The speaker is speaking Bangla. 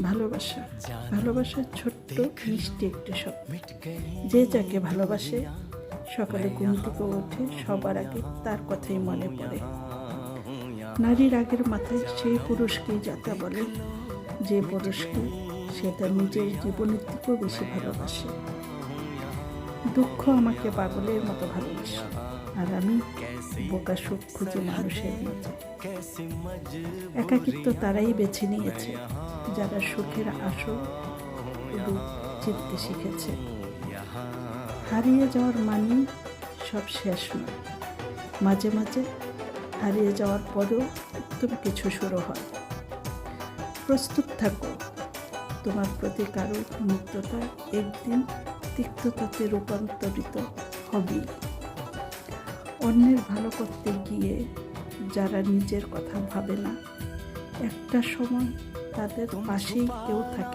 ভালোবাসা ভালোবাসার ছোট্ট মিষ্টি একটি শব্দ। যে যাকে ভালোবাসে সকালে ঘুম থেকে উঠে সবার আগে তার কথাই মনে পড়ে। নারীর আগের মাথায় সেই পুরুষকেই যাতা বলে, যে পুরুষকে সে তার নিজের জীবনের থেকেও বেশি ভালোবাসে। দুঃখ আমাকে পাগলের মতো ভালোবাসে, আর আমি বোকা সুখ খুঁজে মানুষের মতো। একাকিত্ব তারাই বেছে নিয়েছে যারা সুখের আসল রূপ চিনতে শিখেছে। হারিয়ে যাওয়ার মানে সব শেষ নয়, মাঝে মাঝে হারিয়ে যাওয়ার পরেও নতুন কিছু শুরু হয়। প্রস্তুত থাকো, তোমার প্রতি কারো মুক্ততা একদিন তিক্ততাতে রূপান্তরিত হবে। অন্যের ভালো করতে গিয়ে যারা নিজের কথা ভাবে না, একটা সময় তাদের পাশেই কেউ থাকে